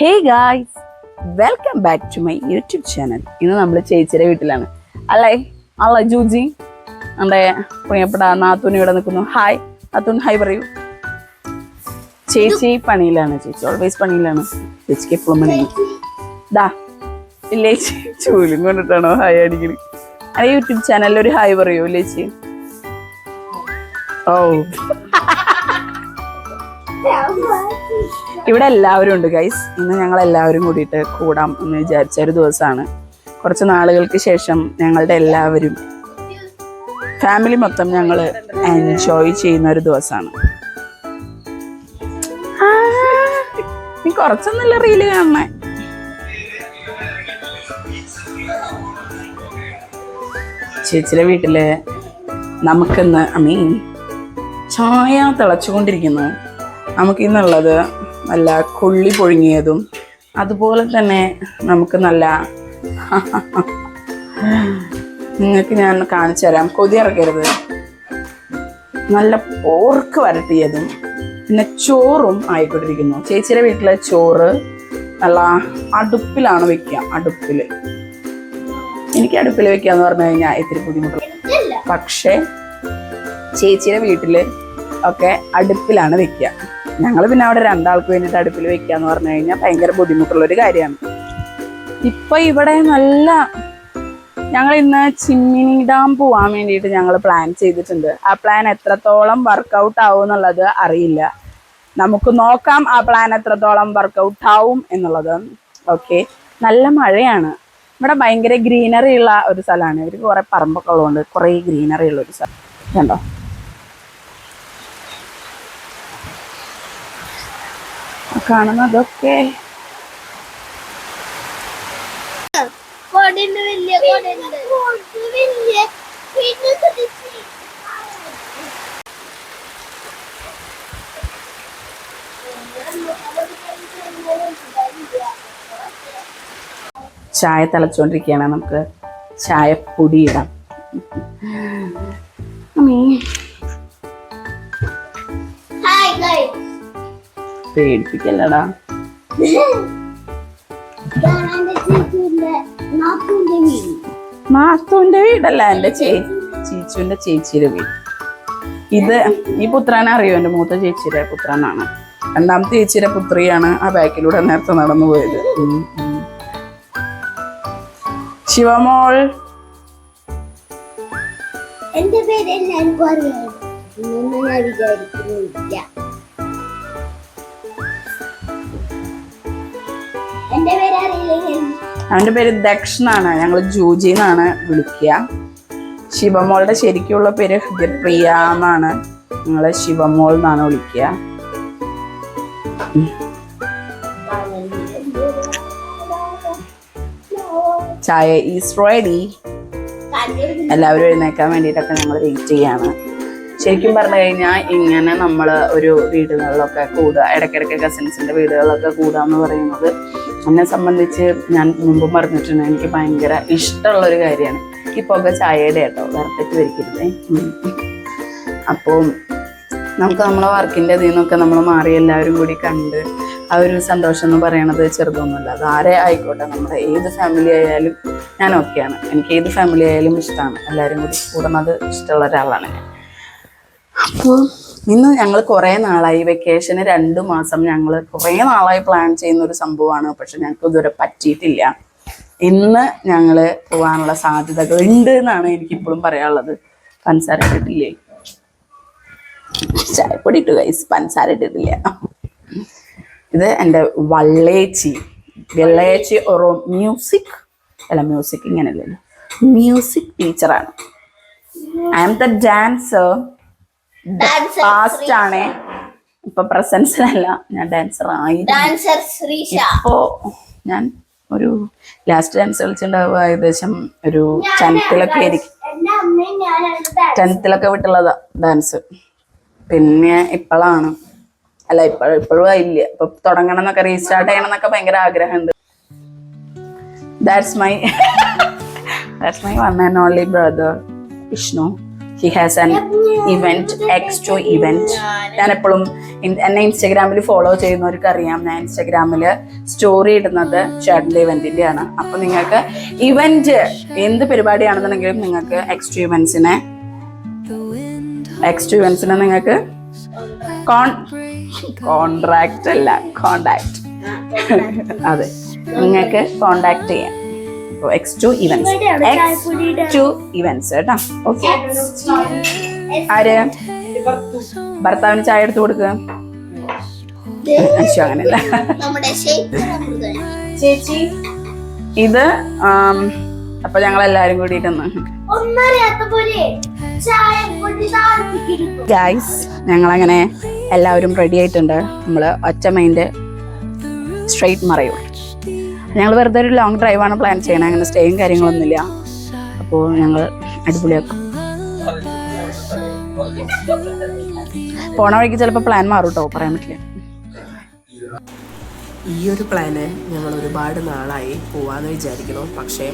Hey guys, welcome back to my YouTube channel. ഇന്ന് നമ്മൾ ചേച്ചിയുടെ വീട്ടിലാണ് അല്ലേ ജൂജി. നമ്മുടെ പ്രിയപ്പെട്ട നാത്തൂന് ഇവിടെ നിൽക്കുന്നു. ഹായ് നാത്തൂൻ, ഹായ് പറയൂ. ചേച്ചി പണിയിലാണ്, ചേച്ചി ഓൾവേസ് പണിയിലാണ്. ചേച്ചിക്ക് എപ്പോഴും പണി ദാ ഇല്ലേ ചൂലും കൊണ്ടിട്ടാണോ ഹായ് അടിക്കണി. അല്ലെ യൂട്യൂബ് ചാനലിൽ ഒരു ഹായ് പറയൂ ചേച്ചി. ഓ ഇവിടെ എല്ലാവരും ഉണ്ട് ഗൈസ്. ഇന്ന് ഞങ്ങൾ എല്ലാവരും കൂടിയിട്ട് കൂടാം എന്ന് വിചാരിച്ച ഒരു ദിവസമാണ്. കുറച്ച് നാളുകൾക്ക് ശേഷം ഞങ്ങളുടെ എല്ലാവരും ഫാമിലി മൊത്തം ഞങ്ങൾ എൻജോയ് ചെയ്യുന്ന ഒരു ദിവസമാണ്. നീ കുറച്ചൊന്നുമില്ല റീല് കാണണേ. ചേച്ചിയുടെ വീട്ടില് നമുക്കിന്ന് ചായ തിളച്ചുകൊണ്ടിരിക്കുന്നു. നമുക്കിന്നുള്ളത് നല്ല കൊള്ളി പൊഴുങ്ങിയതും അതുപോലെ തന്നെ നമുക്ക് നല്ല നിങ്ങൾക്ക് ഞാൻ കാണിച്ചു തരാം, കൊതി ഇറക്കരുത്. നല്ല പോർക്ക് വരട്ടിയതും പിന്നെ ചോറും ആയിക്കൊണ്ടിരിക്കുന്നു. ചേച്ചിയുടെ വീട്ടിലെ ചോറ് നല്ല അടുപ്പിലാണ് വെക്കുക. എനിക്ക് അടുപ്പിൽ വെക്കുക എന്ന് പറഞ്ഞു കഴിഞ്ഞാൽ ഇത്തിരി ബുദ്ധിമുട്ടുള്ള, പക്ഷേ ചേച്ചിയുടെ വീട്ടിൽ ഒക്കെ അടുപ്പിലാണ് വെക്കുക. ഞങ്ങൾ പിന്നെ അവിടെ രണ്ടാൾക്ക് വേണ്ടിയിട്ട് അടുപ്പിൽ വെക്കുക എന്ന് പറഞ്ഞു കഴിഞ്ഞാൽ ഭയങ്കര ബുദ്ധിമുട്ടുള്ളൊരു കാര്യമാണ്. ഇപ്പം ഇവിടെ ഞങ്ങൾ ഇന്ന് ചിമ്മിനി ഡാം പോവാൻ വേണ്ടിയിട്ട് ഞങ്ങൾ പ്ലാൻ ചെയ്തിട്ടുണ്ട്. ആ പ്ലാൻ എത്രത്തോളം വർക്കൗട്ട് ആവും എന്നുള്ളത് അറിയില്ല. നമുക്ക് നോക്കാം ആ പ്ലാൻ എത്രത്തോളം വർക്കൗട്ട് ആവും എന്നുള്ളത്. ഓക്കെ, നല്ല മഴയാണ്. ഇവിടെ ഭയങ്കര ഗ്രീനറി ഉള്ള ഒരു സ്ഥലമാണ്. ഇവർ കുറേ പറമ്പൊക്കെ ഉള്ളതുകൊണ്ട് കുറേ ഗ്രീനറി ഉള്ള ഒരു സ്ഥലം കണ്ടോ. കാണുന്നതൊക്കെ ചായ തിളച്ചുകൊണ്ടിരിക്കുകയാണ്. നമുക്ക് ചായപ്പൊടി ഇടാം. പേടിപ്പിക്കല്ലടാ. നാത്തൂന്റെ വീടല്ല, എന്റെ ചീച്ചുവിന്റെ ചേച്ചിയുടെ വീട്. ഈ പുത്രനെ അറിയോ? എന്റെ മൂത്ത ചേച്ചിയുടെ പുത്രനാണ്. രണ്ടാമത്തെ ചേച്ചിയുടെ പുത്രിയാണ് ആ ബാക്കിലൂടെ നേരത്തെ നടന്നു പോയത്. ശിവമോൾ, എന്റെ പേര് എല്ലാവർക്കും അറിയാം. ഞാൻ വിചാരിക്കുന്നില്ല. അവന്റെ പേര് ദക്ഷ് എന്നാണ്. ഞങ്ങൾ ജൂജി എന്നാണ് വിളിക്കുക. ശിവമോളുടെ ശരിക്കുള്ള പേര് ഹൃദയപ്രിയ എന്നാണ്. ഞങ്ങള് ശിവമോൾ എന്നാണ് വിളിക്കുക. ചായ ഈസ് റെഡി. എല്ലാവരും എഴുന്നേക്കാൻ വേണ്ടിയിട്ടൊക്കെ ഞങ്ങൾ വെയിറ്റ് ചെയ്യാണ്. ശരിക്കും പറഞ്ഞു കഴിഞ്ഞാൽ ഇങ്ങനെ നമ്മൾ ഒരു വീടുകളിലൊക്കെ കൂടുക, ഇടയ്ക്കിടയ്ക്ക് കസിൻസിൻ്റെ വീടുകളിലൊക്കെ കൂടുക എന്ന് പറയുന്നത് എന്നെ സംബന്ധിച്ച് ഞാൻ മുമ്പ് പറഞ്ഞിട്ടുണ്ട്, എനിക്ക് ഭയങ്കര ഇഷ്ടമുള്ളൊരു കാര്യമാണ്. ഈ പുക ചായയുടെ കേട്ടോ, വേറത്തേക്ക് വരിക്കരുതേ. അപ്പോൾ നമുക്ക് നമ്മളെ വർക്കിൻ്റെ ഇതിൽ നിന്നൊക്കെ നമ്മൾ മാറി എല്ലാവരും കൂടി കണ്ട് ആ ഒരു സന്തോഷം എന്ന് പറയണത് ചെറുതൊന്നുമല്ല. അത് ആരെ ആയിക്കോട്ടെ, നമ്മുടെ ഏത് ഫാമിലി ആയാലും ഞാൻ ഓക്കെയാണ്. എനിക്ക് ഏത് ഫാമിലി ആയാലും ഇഷ്ടമാണ്. എല്ലാവരും കൂടി കൂടുന്നത് ഇഷ്ടമുള്ള ഒരാളാണ് ഞാൻ. അപ്പോൾ ഇന്ന് ഞങ്ങൾ കുറേ നാളായി, വെക്കേഷന് 2 മാസം ഞങ്ങൾ കുറേ നാളായി പ്ലാൻ ചെയ്യുന്നൊരു സംഭവമാണ്. പക്ഷെ ഞങ്ങൾക്ക് ഇതുവരെ പറ്റിയിട്ടില്ല. ഇന്ന് ഞങ്ങൾ പോകാനുള്ള സാധ്യതകൾ ഉണ്ട് എന്നാണ് എനിക്കിപ്പോഴും പറയാനുള്ളത്. പഞ്ചസാര ഇട്ടിട്ടില്ലേ? ചായപ്പൊടി ഇട്ടു ഗൈസ്, പഞ്ചസാര ഇട്ടിട്ടില്ല. ഇത് എൻ്റെ വെള്ളേച്ചി ഒരു മ്യൂസിക് ഇങ്ങനെയല്ലല്ലോ, മ്യൂസിക് ടീച്ചറാണ്. I am the dancer. Past ആണേ, ഇപ്പൊ പ്രസൻസിലല്ല, ഞാൻ ഡാൻസർ ആയി. ഇപ്പോ ഞാൻ ഒരു ലാസ്റ്റ് ഡാൻസ് കളിച്ചിട്ടുണ്ടാവുക ഏകദേശം ഒരു 10th വിട്ടുള്ള ഡാൻസ്. പിന്നെ ഇപ്പോഴാണ് ഇപ്പോഴും ആയില്ല. ഇപ്പൊ തുടങ്ങണം എന്നൊക്കെ, റീസ്റ്റാർട്ട് ചെയ്യണം എന്നൊക്കെ ഭയങ്കര ആഗ്രഹമുണ്ട്. That's my one and only brother Vishnu. He has an event, X2 event. ഞാൻ എപ്പോഴും എന്നെ ഇൻസ്റ്റാഗ്രാമിൽ ഫോളോ ചെയ്യുന്നവർക്ക് അറിയാം, ഞാൻ ഇൻസ്റ്റാഗ്രാമിൽ സ്റ്റോറി ഇടുന്നത് ചേട്ടൻ്റെ ഇവന്റിന്റെ ആണ്. അപ്പൊ നിങ്ങൾക്ക് ഇവന്റ് എന്ത് പരിപാടിയാണെന്നുണ്ടെങ്കിലും നിങ്ങൾക്ക് X2 ഇവന്റ്സിനെ നിങ്ങൾക്ക് കോൺട്രാക്ട് അല്ല കോണ്ടാക്ട് അതെ നിങ്ങൾക്ക് കോണ്ടാക്ട് ചെയ്യാം. X2 ഇവന്റ്സ് കേട്ടോ. ഓക്കെ, ആര് ഭർത്താവിന് ചായ എടുത്തു കൊടുക്കുക? അങ്ങനെയല്ല ചേച്ചി. ഇത് അപ്പൊ ഞങ്ങൾ എല്ലാരും കൂടിയിട്ടൊന്ന് ഗൈസ്, ഞങ്ങളങ്ങനെ എല്ലാവരും റെഡി ആയിട്ടുണ്ട്. നമ്മള് ഒറ്റ മൈൻഡ് സ്ട്രെയിറ്റ് മറയൂർ. ഞങ്ങൾ വെറുതെ ഒരു ലോങ് ഡ്രൈവാണ് പ്ലാൻ ചെയ്യണത്, അങ്ങനെ സ്റ്റേയും കാര്യങ്ങളൊന്നുമില്ല. അപ്പോൾ ഞങ്ങൾ അടിപൊളിയാക്കും. പോണ വഴിക്ക് ചിലപ്പോൾ പ്ലാൻ മാറും കേട്ടോ, പറയാൻ പറ്റില്ല. ഈ ഒരു പ്ലാന് ഞങ്ങൾ ഒരുപാട് നാളായി പോവാന്ന് വിചാരിക്കുന്നു. പക്ഷേ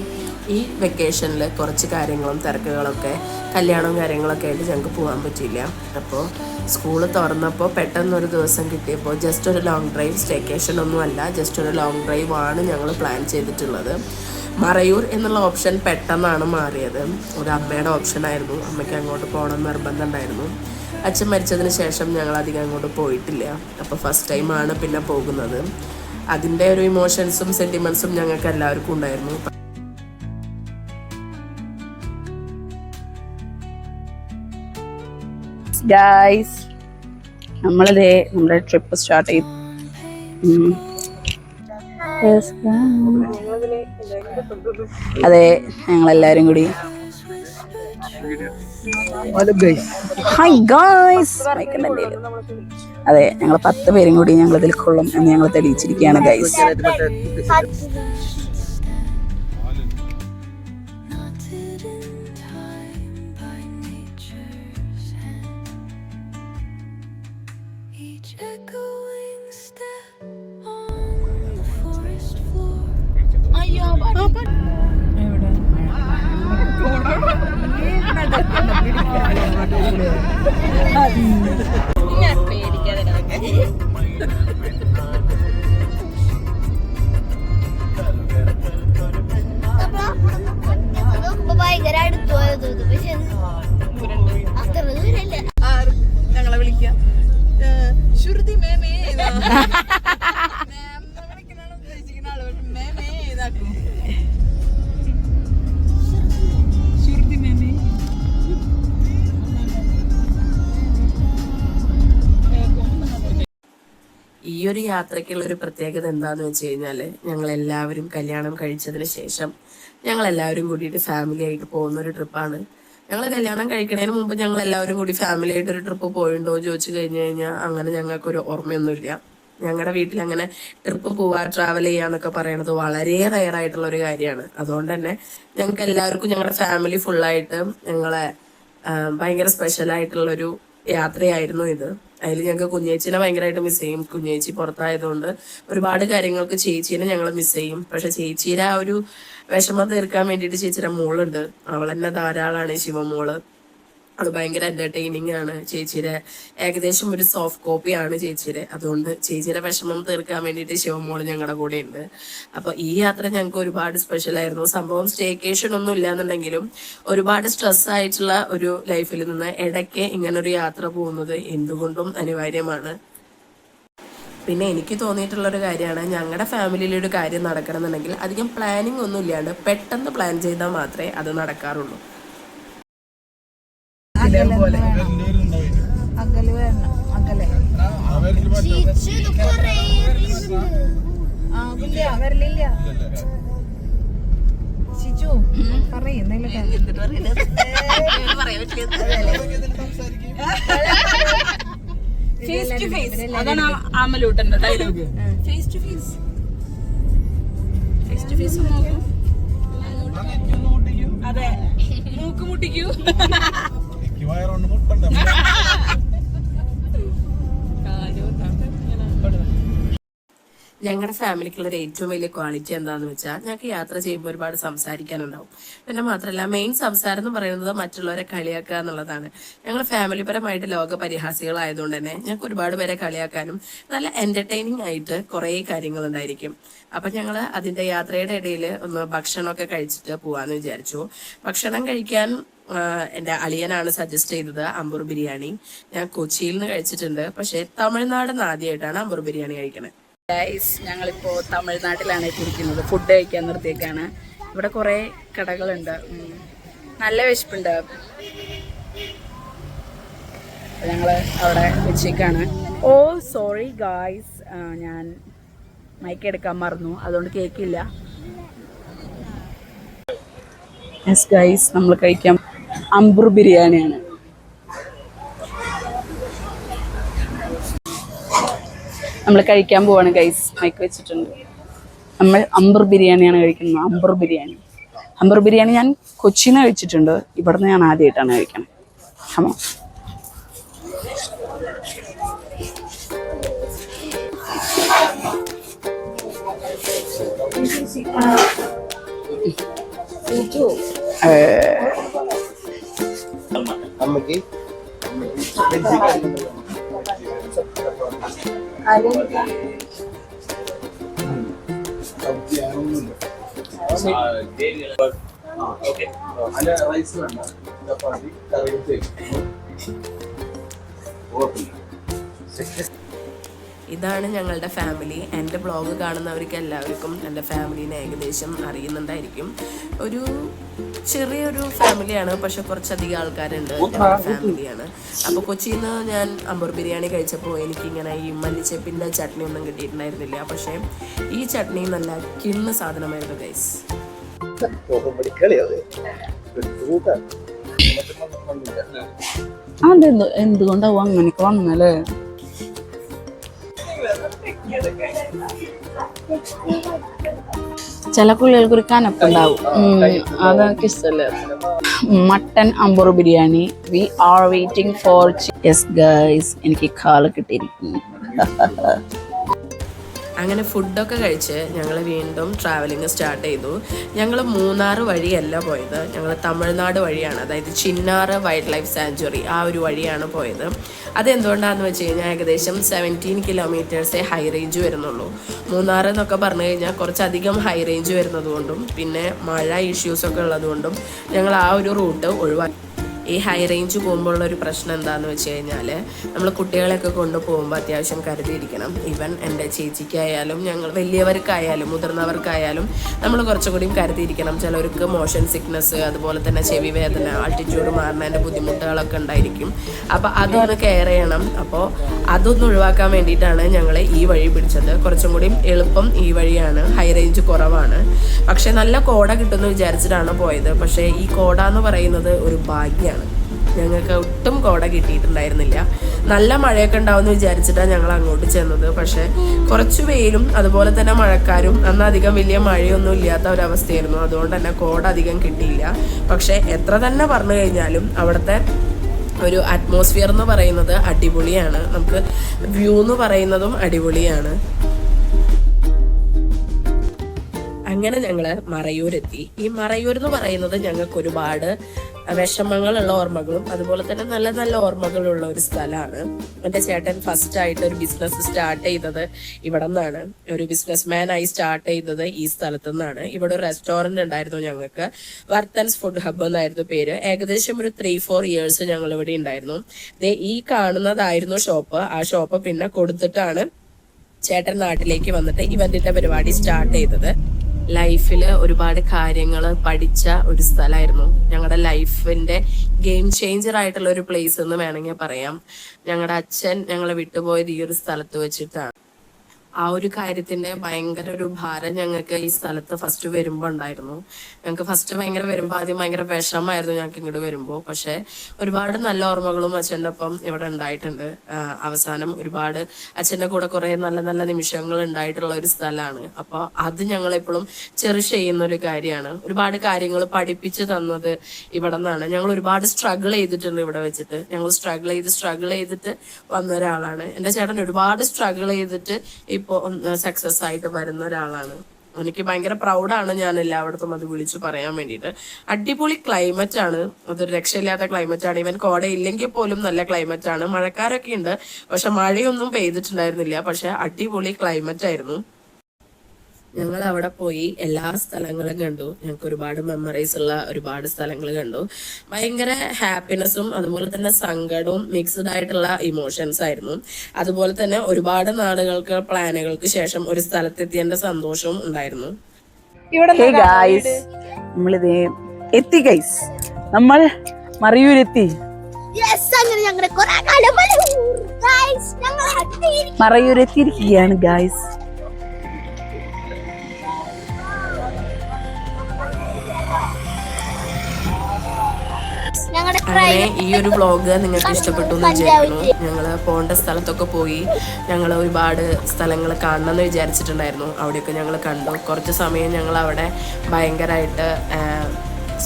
ഈ വെക്കേഷനിൽ കുറച്ച് കാര്യങ്ങളും തിരക്കുകളൊക്കെ കല്യാണവും കാര്യങ്ങളൊക്കെ ആയിട്ട് ഞങ്ങൾക്ക് പോകാൻ പറ്റിയില്ല. അപ്പോൾ സ്കൂൾ തുറന്നപ്പോൾ പെട്ടെന്നൊരു ദിവസം കിട്ടിയപ്പോൾ ജസ്റ്റ് ഒരു ലോങ് ഡ്രൈവ്, സ്റ്റേക്കേഷൻ ഒന്നും അല്ല, ജസ്റ്റ് ഒരു ലോങ് ഡ്രൈവ് ആണ് ഞങ്ങൾ പ്ലാൻ ചെയ്തിട്ടുള്ളത്. മറയൂർ എന്നുള്ള ഓപ്ഷൻ പെട്ടെന്നാണ് മാറിയത്. ഒരു അമ്മയുടെ ഓപ്ഷനായിരുന്നു. അമ്മയ്ക്ക് അങ്ങോട്ട് പോകണം നിർബന്ധം ഉണ്ടായിരുന്നു. അച്ഛൻ മരിച്ചതിന് ശേഷം ഞങ്ങൾ അധികം അങ്ങോട്ട് പോയിട്ടില്ല. അപ്പോൾ ഫസ്റ്റ് ടൈമാണ് പിന്നെ പോകുന്നത്. അതിൻ്റെ ഒരു ഇമോഷൻസും സെൻറ്റിമെൻസും ഞങ്ങൾക്ക് എല്ലാവർക്കും ഉണ്ടായിരുന്നു. ഗൈസ്, നമ്മളിതേ നമ്മുടെ ട്രിപ്പ് സ്റ്റാർട്ട് ചെയ്തു. അതെ, ഞങ്ങളെല്ലാരും കൂടി ഹായ് ഗൈസ്, അതെ ഞങ്ങൾ 10 പേരും കൂടി ഞങ്ങൾ ഇതിൽ കൊള്ളും എന്ന് ഞങ്ങൾ തെളിയിച്ചിരിക്കുകയാണ് ഗൈസ്. ഭയങ്കര അടുത്ത് പോയത്, പക്ഷെ അത്ര ദൂരല്ല. ഞങ്ങളെ വിളിക്കാം ശ്രുതി മേമേ ഈ ഒരു യാത്രയ്ക്കുള്ളൊരു പ്രത്യേകത എന്താണെന്ന് വെച്ച് കഴിഞ്ഞാൽ, ഞങ്ങളെല്ലാവരും കല്യാണം കഴിച്ചതിന് ശേഷം ഞങ്ങളെല്ലാവരും കൂടിയിട്ട് ഫാമിലി ആയിട്ട് പോകുന്നൊരു ട്രിപ്പാണ്. ഞങ്ങൾ കല്യാണം കഴിക്കുന്നതിന് മുമ്പ് ഞങ്ങൾ എല്ലാവരും കൂടി ഫാമിലി ആയിട്ട് ഒരു ട്രിപ്പ് പോയിട്ടുണ്ടോ എന്ന് ചോദിച്ചു കഴിഞ്ഞു കഴിഞ്ഞാൽ അങ്ങനെ ഞങ്ങൾക്കൊരു ഓർമ്മയൊന്നുമില്ല. ഞങ്ങളുടെ വീട്ടിൽ അങ്ങനെ ട്രിപ്പ് പോവാ, ട്രാവൽ ചെയ്യാന്നൊക്കെ പറയണത് വളരെ റയറായിട്ടുള്ള ഒരു കാര്യമാണ്. അതുകൊണ്ട് തന്നെ ഞങ്ങൾക്ക് എല്ലാവർക്കും ഞങ്ങളുടെ ഫാമിലി ഫുള്ളായിട്ട് ഞങ്ങളെ ഭയങ്കര സ്പെഷ്യലായിട്ടുള്ളൊരു യാത്രയായിരുന്നു ഇത്. അതിൽ ഞങ്ങൾക്ക് കുഞ്ഞേച്ചിനെ ഭയങ്കരമായിട്ട് മിസ് ചെയ്യും. കുഞ്ഞേച്ചി പുറത്തായതുകൊണ്ട് ഒരുപാട് കാര്യങ്ങൾക്ക് ചേച്ചീനെ ഞങ്ങൾ മിസ് ചെയ്യും. പക്ഷെ ചേച്ചിയുടെ ആ ഒരു വിഷമം തീർക്കാൻ വേണ്ടിയിട്ട് ചേച്ചിയുടെ മോളുണ്ട്. അവൾ തന്നെ ധാരാളമാണ്, ശിവമോള്. അത് ഭയങ്കര എന്റർടൈനിങ് ആണ്. ചേച്ചിയുടെ ഏകദേശം ഒരു സോഫ്റ്റ് കോപ്പിയാണ് ചേച്ചിയുടെ. അതുകൊണ്ട് ചേച്ചിയുടെ വിഷമം തീർക്കാൻ വേണ്ടിയിട്ട് ശിവമോള് ഞങ്ങളുടെ കൂടെ ഉണ്ട്. അപ്പൊ ഈ യാത്ര ഞങ്ങൾക്ക് ഒരുപാട് സ്പെഷ്യൽ ആയിരുന്നു. സംഭവം സ്റ്റേക്കേഷൻ ഒന്നും ഇല്ലാന്നുണ്ടെങ്കിലും ഒരുപാട് സ്ട്രെസ് ആയിട്ടുള്ള ഒരു ലൈഫിൽ നിന്ന് ഇടയ്ക്ക് ഇങ്ങനൊരു യാത്ര പോകുന്നത് എന്തുകൊണ്ടും അനിവാര്യമാണ്. പിന്നെ എനിക്ക് തോന്നിയിട്ടുള്ളൊരു കാര്യമാണ്, ഞങ്ങളുടെ ഫാമിലിയിൽ ഒരു കാര്യം നടക്കണമെന്നുണ്ടെങ്കിൽ അധികം പ്ലാനിങ് ഒന്നും ഇല്ലാണ്ട് പെട്ടെന്ന് പ്ലാൻ ചെയ്താൽ മാത്രമേ അത് നടക്കാറുള്ളൂ. ഫേസ് ടു ഫേസ്, അതാണ് ആമലൂട്ടന്റെ dialogue. Face to face, face to face നോക്കൂ. അതെ, മൂക്ക് മുട്ടിക്കൂ. ഞങ്ങളുടെ ഫാമിലിക്കുള്ള ഒരു ഏറ്റവും വലിയ ക്വാളിറ്റി എന്താന്ന് വെച്ചാൽ ഞങ്ങൾക്ക് യാത്ര ചെയ്യുമ്പോൾ ഒരുപാട് സംസാരിക്കാനുണ്ടാവും. പിന്നെ മാത്രമല്ല മെയിൻ സംസാരം എന്ന് പറയുന്നത് മറ്റുള്ളവരെ കളിയാക്കുക എന്നുള്ളതാണ്. ഞങ്ങൾ ഫാമിലിപരമായിട്ട് ലോക പരിഹാസികളായതുകൊണ്ട് തന്നെ ഞങ്ങൾക്ക് ഒരുപാട് പേരെ കളിയാക്കാനും നല്ല എന്റർടൈനിങ് ആയിട്ട് കുറേ കാര്യങ്ങൾ ഉണ്ടായിരിക്കും. അപ്പൊ ഞങ്ങള് അതിന്റെ യാത്രയുടെ ഇടയിൽ ഒന്ന് ഭക്ഷണമൊക്കെ കഴിച്ചിട്ട് പോവാന്ന് വിചാരിച്ചു. ഭക്ഷണം കഴിക്കാൻ എന്റെ അളിയനാണ് സജസ്റ്റ് ചെയ്തത് അമ്പൂർ ബിരിയാണി. ഞാൻ കൊച്ചിയിൽ നിന്ന് കഴിച്ചിട്ടുണ്ട്, പക്ഷെ തമിഴ്നാട് നിന്ന് ആദ്യമായിട്ടാണ് അമ്പൂർ ബിരിയാണി കഴിക്കണത്. ഞങ്ങളിപ്പോ തമിഴ്നാട്ടിലാണ് എത്തിയിരിക്കുന്നത്. ഫുഡ് കഴിക്കാൻ നിർത്തിയേക്കാണ്. ഇവിടെ കുറെ കടകളുണ്ട്. നല്ല വിശപ്പുണ്ട്. ഞങ്ങള് അവിടെ വെച്ചേക്കാണ്. ഓ സോറി ഗായ്സ്, ഞാൻ മൈക്ക് എടുക്കാൻ മറന്നു, അതുകൊണ്ട് കേക്കില്ല. യെസ് ഗൈസ്, നമ്മൾ കഴിക്കാം അമ്പൂർ ബിരിയാണിയാണ്. നമ്മൾ കഴിക്കാൻ പോവാണ് ഗൈസ്. മൈക്ക് വെച്ചിട്ടുണ്ട്. നമ്മൾ അമ്പൂർ ബിരിയാണിയാണ് കഴിക്കുന്നത്. അമ്പൂർ ബിരിയാണി ഞാൻ കൊച്ചിയിൽ നിന്ന് കഴിച്ചിട്ടുണ്ട്. ഇവിടുന്ന് ഞാൻ ആദ്യമായിട്ടാണ് കഴിക്കുന്നത്. ഹമോ ഇതാണ് ഞങ്ങളുടെ ഫാമിലി. എൻ്റെ ബ്ലോഗ് കാണുന്നവർക്ക് എല്ലാവർക്കും എൻ്റെ ഫാമിലീനെ ഏകദേശം അറിയുന്നുണ്ടായിരിക്കും. ഒരു ചെറിയൊരു ഫാമിലിയാണ്, പക്ഷെ കുറച്ചധികം ആൾക്കാരുണ്ട് ഫാമിലിയാണ്. അപ്പോൾ കൊച്ചിയിൽ നിന്ന് ഞാൻ അമ്പൂർ ബിരിയാണി കഴിച്ചപ്പോൾ എനിക്കിങ്ങനെ ഈ മല്ലിച്ചെപ്പിൻ്റെ ചട്നി ഒന്നും കിട്ടിയിട്ടുണ്ടായിരുന്നില്ല. പക്ഷേ ഈ ചട്നി നല്ല കിണ്ണ് സാധനമായിരുന്നു ഗൈസ്. എന്തുകൊണ്ടാവും അങ്ങനെയൊക്കെ വന്നല്ലേ? ചില കുട്ടികൾക്ക് ഒരു കനപ്പുണ്ടാവും. അതൊക്കെ ഇഷ്ടമല്ലേ. Mutton Ambur biryani. We are waiting for. Yes guys, എനിക്ക് കാല് കിട്ടിയിരിക്കും. അങ്ങനെ ഫുഡൊക്കെ കഴിച്ച് ഞങ്ങൾ വീണ്ടും ട്രാവലിംഗ് സ്റ്റാർട്ട് ചെയ്തു. ഞങ്ങൾ മൂന്നാർ വഴിയല്ല പോയത്, ഞങ്ങൾ തമിഴ്നാട് വഴിയാണ്. അതായത് ചിന്നാർ വൈൽഡ് ലൈഫ് സാങ്ച്വറി ആ ഒരു വഴിയാണ് പോയത്. അതെന്തുകൊണ്ടാണെന്ന് വെച്ച് കഴിഞ്ഞാൽ ഏകദേശം 17 കിലോമീറ്റേഴ്സേ ഹൈ റേഞ്ച് വരുന്നുള്ളൂ. മൂന്നാർ എന്നൊക്കെ പറഞ്ഞു കഴിഞ്ഞാൽ കുറച്ചധികം ഹൈ റേഞ്ച് വരുന്നത് കൊണ്ടും പിന്നെ മഴ ഇഷ്യൂസൊക്കെ ഉള്ളതുകൊണ്ടും ഞങ്ങൾ ആ ഒരു റൂട്ട് ഒഴിവാക്കി. ഈ ഹൈ റേഞ്ച് പോകുമ്പോൾ ഉള്ളൊരു പ്രശ്നം എന്താണെന്ന് വെച്ച് കഴിഞ്ഞാൽ നമ്മൾ കുട്ടികളെയൊക്കെ കൊണ്ടുപോകുമ്പോൾ അത്യാവശ്യം കരുതിയിരിക്കണം. ഈവൻ എൻ്റെ ചേച്ചിക്കായാലും ഞങ്ങൾ വലിയവർക്കായാലും മുതിർന്നവർക്കായാലും നമ്മൾ കുറച്ചുകൂടി കരുതിയിരിക്കണം. ചിലവർക്ക് മോഷൻ സിക്നസ്, അതുപോലെ തന്നെ ചെവി വേദന, ആൾട്ടിറ്റ്യൂഡ് മാറുന്നതിൻ്റെ ബുദ്ധിമുട്ടുകളൊക്കെ ഉണ്ടായിരിക്കും. അപ്പോൾ അതൊന്ന് കെയർ ചെയ്യണം. അപ്പോൾ അതൊന്ന് ഒഴിവാക്കാൻ വേണ്ടിയിട്ടാണ് ഞങ്ങൾ ഈ വഴി പിടിച്ചത്. കുറച്ചും കൂടി എളുപ്പം ഈ വഴിയാണ്, ഹൈ റേഞ്ച് കുറവാണ്. പക്ഷെ നല്ല കോട കിട്ടുമെന്ന് വിചാരിച്ചിട്ടാണ് പോയത്. പക്ഷേ ഈ കോട എന്ന് പറയുന്നത് ഒരു ഭാഗ്യമാണ്. ഞങ്ങൾക്ക് ഒട്ടും കോട കിട്ടിയിട്ടുണ്ടായിരുന്നില്ല. നല്ല മഴയൊക്കെ ഉണ്ടാവുമെന്ന് വിചാരിച്ചിട്ടാണ് ഞങ്ങൾ അങ്ങോട്ട് ചെന്നത്. പക്ഷെ കുറച്ച് വെയിലും അതുപോലെ തന്നെ മഴക്കാരും, അന്ന് അധികം വലിയ മഴയൊന്നും ഇല്ലാത്ത ഒരവസ്ഥയായിരുന്നു. അതുകൊണ്ട് തന്നെ കോട അധികം കിട്ടിയില്ല. പക്ഷെ എത്ര തന്നെ പറഞ്ഞു കഴിഞ്ഞാലും അവിടുത്തെ ഒരു അറ്റ്മോസ്ഫിയർ എന്ന് പറയുന്നത് അടിപൊളിയാണ്. നമുക്ക് വ്യൂ എന്ന് പറയുന്നതും അടിപൊളിയാണ്. അങ്ങനെ ഞങ്ങൾ മറയൂരെത്തി. ഈ മറയൂർ എന്ന് പറയുന്നത് ഞങ്ങൾക്ക് ഒരുപാട് വിഷമങ്ങളുള്ള ഓർമ്മകളും അതുപോലെ തന്നെ നല്ല നല്ല ഓർമ്മകളുള്ള ഒരു സ്ഥലമാണ്. എൻ്റെ ചേട്ടൻ ഫസ്റ്റ് ആയിട്ട് ഒരു ബിസിനസ് സ്റ്റാർട്ട് ചെയ്തത് ഇവിടെ നിന്നാണ്. ഒരു ബിസിനസ് ആയി സ്റ്റാർട്ട് ചെയ്തത് ഈ സ്ഥലത്തു നിന്നാണ്. ഇവിടെ ഒരു റെസ്റ്റോറന്റ് ഉണ്ടായിരുന്നു ഞങ്ങൾക്ക്. വർത്തൻസ് ഫുഡ് ഹബ്ബ് എന്നായിരുന്നു പേര്. ഏകദേശം ഒരു 3-4 ഇയേഴ്സ് ഞങ്ങൾ ഇവിടെ ഉണ്ടായിരുന്നു. ഈ കാണുന്നതായിരുന്നു ഷോപ്പ്. ആ ഷോപ്പ് പിന്നെ കൊടുത്തിട്ടാണ് ചേട്ടൻ നാട്ടിലേക്ക് വന്നിട്ട് ഇവന്റിന്റെ പരിപാടി സ്റ്റാർട്ട് ചെയ്തത്. ലൈഫിൽ ഒരുപാട് കാര്യങ്ങൾ പഠിച്ച ഒരു സ്ഥലമായിരുന്നു. ഞങ്ങളുടെ ലൈഫിന്റെ ഗെയിം ചേഞ്ചർ ആയിട്ടുള്ള ഒരു പ്ലേസ് എന്ന് വേണമെങ്കിൽ പറയാം. ഞങ്ങളുടെ അച്ഛൻ ഞങ്ങളെ വിട്ടുപോയത് ഈ ഒരു സ്ഥലത്ത് വെച്ചിട്ടാണ്. ആ ഒരു കാര്യത്തിന്റെ ഭയങ്കര ഒരു ഭാരം ഞങ്ങൾക്ക് ഈ സ്ഥലത്ത് ഫസ്റ്റ് വരുമ്പോൾ ഉണ്ടായിരുന്നു. ഞങ്ങൾക്ക് ഫസ്റ്റ് വരുമ്പോൾ ആദ്യം ഭയങ്കര വിഷമായിരുന്നു ഞങ്ങൾക്ക് ഇങ്ങോട്ട് വരുമ്പോൾ. പക്ഷെ ഒരുപാട് നല്ല ഓർമ്മകളും അച്ഛൻ്റെ ഒപ്പം ഇവിടെ ഉണ്ടായിട്ടുണ്ട്. അവസാനം ഒരുപാട് അച്ഛൻ്റെ കൂടെ കുറെ നല്ല നല്ല നിമിഷങ്ങൾ ഉണ്ടായിട്ടുള്ള ഒരു സ്ഥലമാണ്. അപ്പോൾ അത് ഞങ്ങളെപ്പോഴും ചെറിഷ് ചെയ്യുന്ന ഒരു കാര്യമാണ്. ഒരുപാട് കാര്യങ്ങൾ പഠിപ്പിച്ചു തന്നത് ഇവിടെ നിന്നാണ്. ഞങ്ങൾ ഒരുപാട് സ്ട്രഗിൾ ചെയ്തിട്ടുണ്ട് ഇവിടെ വെച്ചിട്ട്. ഞങ്ങൾ സ്ട്രഗിൾ ചെയ്തിട്ട് വന്ന ഒരാളാണ്. എൻ്റെ ചേട്ടൻ ഒരുപാട് സ്ട്രഗിൾ ചെയ്തിട്ട് സക്സസ് ആയിട്ട് വരുന്ന ഒരാളാണ്. എനിക്ക് ഭയങ്കര പ്രൗഡാണ് ഞാൻ എല്ലായിടത്തും അത് വിളിച്ചു പറയാൻ വേണ്ടിയിട്ട്. അടിപൊളി ക്ലൈമറ്റ് ആണ്, അതൊരു രക്ഷയില്ലാത്ത ക്ലൈമറ്റ് ആണ്. ഇവൻ കോട ഇല്ലെങ്കിൽ പോലും നല്ല ക്ലൈമറ്റ് ആണ്. മഴക്കാരൊക്കെ ഉണ്ട്, പക്ഷെ മഴയൊന്നും പെയ്തിട്ടുണ്ടായിരുന്നില്ല. പക്ഷെ അടിപൊളി ക്ലൈമറ്റ് ആയിരുന്നു. ഞങ്ങൾ അവിടെ പോയി എല്ലാ സ്ഥലങ്ങളും കണ്ടു. ഞങ്ങൾക്ക് ഒരുപാട് മെമ്മറീസ് ഉള്ള ഒരുപാട് സ്ഥലങ്ങൾ കണ്ടു. ഭയങ്കര ഹാപ്പിനെസ്സും അതുപോലെ തന്നെ സങ്കടവും മിക്സ്ഡ് ആയിട്ടുള്ള ഇമോഷൻസ് ആയിരുന്നു. അതുപോലെ തന്നെ ഒരുപാട് നാളുകൾക്ക് പ്ലാനുകൾക്ക് ശേഷം ഒരു സ്ഥലത്തെത്തിയതിന്റെ സന്തോഷവും ഉണ്ടായിരുന്നു. നമ്മളിത് എത്തി ഗൈസ്, നമ്മൾ മറയൂരെത്തി. മറയൂരെത്തിയിരിക്കുകയാണ് ഗൈസ്. അങ്ങനെ ഈ ഒരു വ്ളോഗ് നിങ്ങൾക്ക് ഇഷ്ടപ്പെട്ടു എന്ന് വിചാരിക്കുന്നു. ഞങ്ങള് പോകേണ്ട സ്ഥലത്തൊക്കെ പോയി. ഞങ്ങൾ ഒരുപാട് സ്ഥലങ്ങൾ കാണണം എന്ന് വിചാരിച്ചിട്ടുണ്ടായിരുന്നു. അവിടെയൊക്കെ ഞങ്ങൾ കണ്ടു. കുറച്ച് സമയം ഞങ്ങൾ അവിടെ ഭയങ്കരമായിട്ട്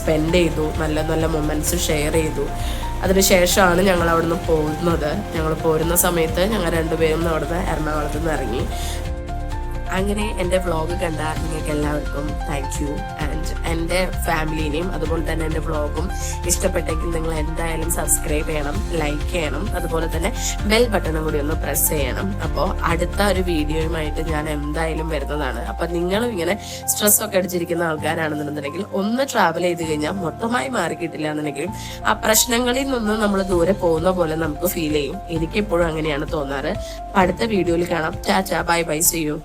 സ്പെൻഡ് ചെയ്തു. നല്ല നല്ല മൊമെന്റ്സ് ഷെയർ ചെയ്തു. അതിനുശേഷമാണ് ഞങ്ങൾ അവിടെ നിന്ന് പോകുന്നത്. ഞങ്ങൾ പോരുന്ന സമയത്ത് ഞങ്ങൾ രണ്ടുപേരും അവിടുന്ന് എറണാകുളത്ത് നിന്ന് ഇറങ്ങി. അങ്ങനെ എൻ്റെ വ്ളോഗ് കണ്ട നിങ്ങൾക്ക് എല്ലാവർക്കും താങ്ക് യു. ആൻഡ് എൻ്റെ ഫാമിലിനെയും അതുപോലെ തന്നെ എൻ്റെ വ്ളോഗും ഇഷ്ടപ്പെട്ടെങ്കിൽ നിങ്ങൾ എന്തായാലും സബ്സ്ക്രൈബ് ചെയ്യണം, ലൈക്ക് ചെയ്യണം, അതുപോലെ തന്നെ ബെൽ ബട്ടണും കൂടി ഒന്ന് പ്രസ് ചെയ്യണം. അപ്പോൾ അടുത്ത ഒരു വീഡിയോയുമായിട്ട് ഞാൻ എന്തായാലും വരുന്നതാണ്. അപ്പം നിങ്ങളും ഇങ്ങനെ സ്ട്രെസ്സൊക്കെ അടിച്ചിരിക്കുന്ന ആൾക്കാരാണെന്നുണ്ടെങ്കിൽ ഒന്ന് ട്രാവൽ ചെയ്ത് കഴിഞ്ഞാൽ മൊത്തമായി മാറി കിട്ടില്ല എന്നുണ്ടെങ്കിലും ആ പ്രശ്നങ്ങളിൽ നിന്ന് നമ്മൾ ദൂരെ പോകുന്ന പോലെ നമുക്ക് ഫീൽ ചെയ്യും. എനിക്കെപ്പോഴും അങ്ങനെയാണ് തോന്നാറ്. അടുത്ത വീഡിയോയിൽ കാണാം. Tata, bye bye, see U.